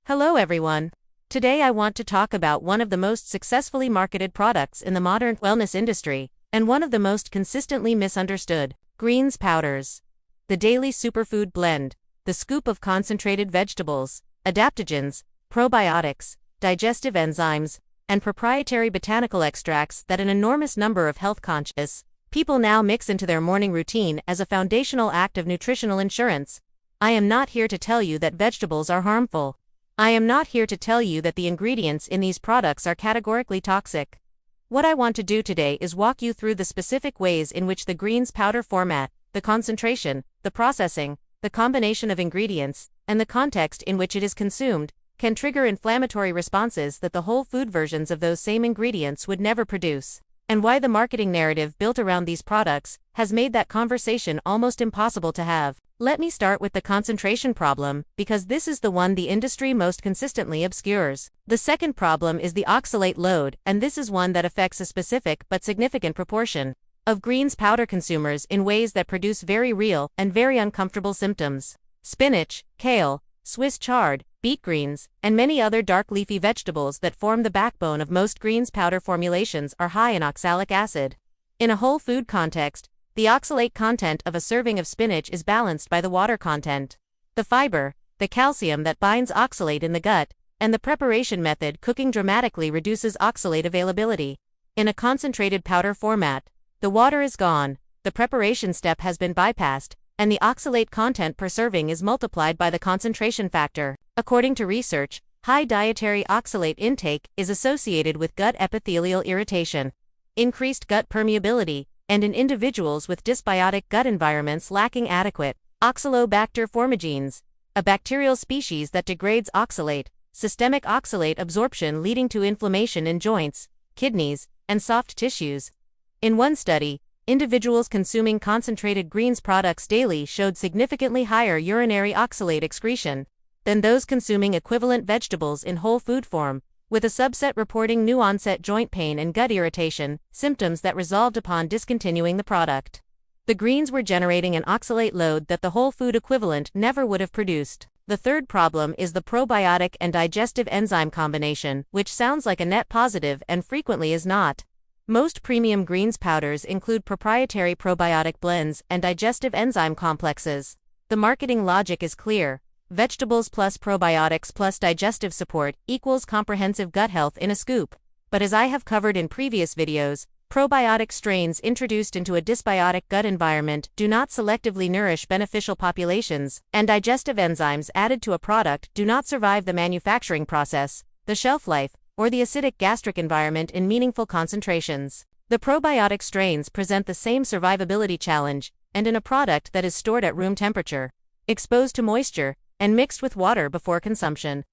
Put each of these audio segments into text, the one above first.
Hello everyone. Today I want to talk about one of the most successfully marketed products in the modern wellness industry, and one of the most consistently misunderstood: greens powders. The daily superfood blend, the scoop of concentrated vegetables, adaptogens, probiotics, digestive enzymes, and proprietary botanical extracts that an enormous number of health-conscious people now mix into their morning routine as a foundational act of nutritional insurance. I am not here to tell you that vegetables are harmful. I am not here to tell you that the ingredients in these products are categorically toxic. What I want to do today is walk you through the specific ways in which the greens powder format, the concentration, the processing, the combination of ingredients, and the context in which it is consumed, can trigger inflammatory responses that the whole food versions of those same ingredients would never produce, and why the marketing narrative built around these products has made that conversation almost impossible to have. Let me start with the concentration problem, because this is the one the industry most consistently obscures. The second problem is the oxalate load, and this is one that affects a specific but significant proportion of greens powder consumers in ways that produce very real and very uncomfortable symptoms. Spinach, kale, Swiss chard, beet greens, and many other dark leafy vegetables that form the backbone of most greens powder formulations are high in oxalic acid. In a whole food context, the oxalate content of a serving of spinach is balanced by the water content, the fiber, the calcium that binds oxalate in the gut, and the preparation method cooking dramatically reduces oxalate availability. In a concentrated powder format, the water is gone, the preparation step has been bypassed, and the oxalate content per serving is multiplied by the concentration factor. According to research, high dietary oxalate intake is associated with gut epithelial irritation, increased gut permeability, and in individuals with dysbiotic gut environments lacking adequate Oxalobacter formigenes, a bacterial species that degrades oxalate, systemic oxalate absorption leading to inflammation in joints, kidneys, and soft tissues. In one study, individuals consuming concentrated greens products daily showed significantly higher urinary oxalate excretion than those consuming equivalent vegetables in whole food form, with a subset reporting new-onset joint pain and gut irritation, symptoms that resolved upon discontinuing the product. The greens were generating an oxalate load that the whole food equivalent never would have produced. The third problem is the probiotic and digestive enzyme combination, which sounds like a net positive and frequently is not. Most premium greens powders include proprietary probiotic blends and digestive enzyme complexes. The marketing logic is clear. Vegetables plus probiotics plus digestive support equals comprehensive gut health in a scoop. But as I have covered in previous videos, probiotic strains introduced into a dysbiotic gut environment do not selectively nourish beneficial populations, and digestive enzymes added to a product do not survive the manufacturing process, the shelf life, or the acidic gastric environment in meaningful concentrations. The probiotic strains present the same survivability challenge, and in a product that is stored at room temperature, exposed to moisture, and mixed with water before consumption,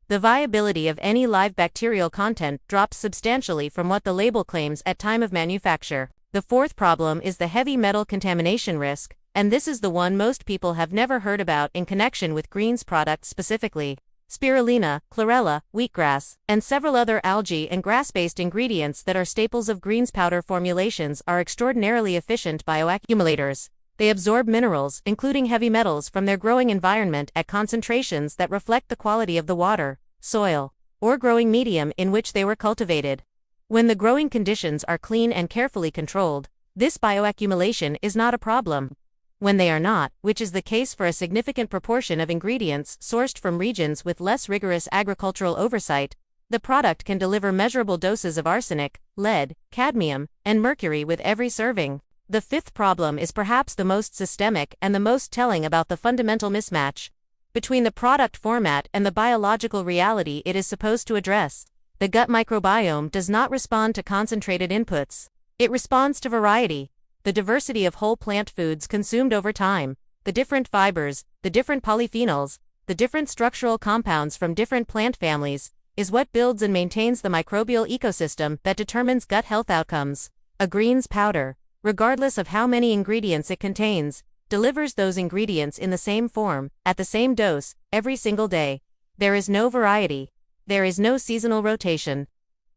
the viability of any live bacterial content drops substantially from what the label claims at time of manufacture. The fourth problem is the heavy metal contamination risk, and this is the one most people have never heard about in connection with greens products specifically. Spirulina, chlorella, wheatgrass, and several other algae and grass-based ingredients that are staples of greens powder formulations are extraordinarily efficient bioaccumulators. They absorb minerals, including heavy metals, from their growing environment at concentrations that reflect the quality of the water, soil, or growing medium in which they were cultivated. When the growing conditions are clean and carefully controlled, this bioaccumulation is not a problem. When they are not, which is the case for a significant proportion of ingredients sourced from regions with less rigorous agricultural oversight, the product can deliver measurable doses of arsenic, lead, cadmium, and mercury with every serving. The fifth problem is perhaps the most systemic and the most telling about the fundamental mismatch between the product format and the biological reality it is supposed to address. The gut microbiome does not respond to concentrated inputs. It responds to variety. The diversity of whole plant foods consumed over time, the different fibers, the different polyphenols, the different structural compounds from different plant families, is what builds and maintains the microbial ecosystem that determines gut health outcomes. A greens powder, regardless of how many ingredients it contains, delivers those ingredients in the same form, at the same dose, every single day. There is no variety. There is no seasonal rotation.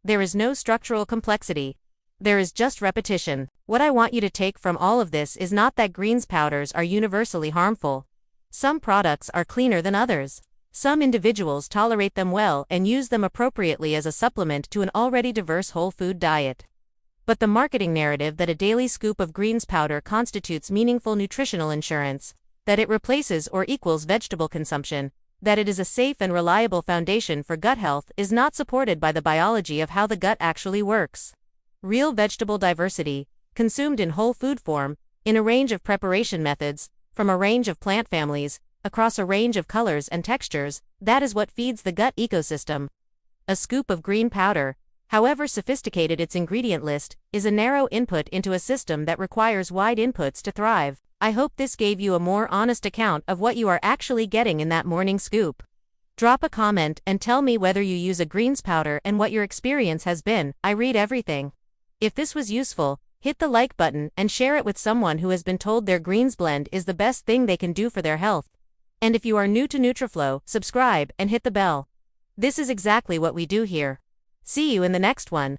There is no structural complexity. There is just repetition. What I want you to take from all of this is not that greens powders are universally harmful. Some products are cleaner than others. Some individuals tolerate them well and use them appropriately as a supplement to an already diverse whole food diet. But the marketing narrative that a daily scoop of greens powder constitutes meaningful nutritional insurance, that it replaces or equals vegetable consumption, that it is a safe and reliable foundation for gut health is not supported by the biology of how the gut actually works. Real vegetable diversity, consumed in whole food form, in a range of preparation methods, from a range of plant families, across a range of colors and textures, that is what feeds the gut ecosystem. A scoop of green powder, however sophisticated its ingredient list, is a narrow input into a system that requires wide inputs to thrive. I hope this gave you a more honest account of what you are actually getting in that morning scoop. Drop a comment and tell me whether you use a greens powder and what your experience has been. I read everything. If this was useful, hit the like button and share it with someone who has been told their greens blend is the best thing they can do for their health. And if you are new to Nutriflow, subscribe and hit the bell. This is exactly what we do here. See you in the next one.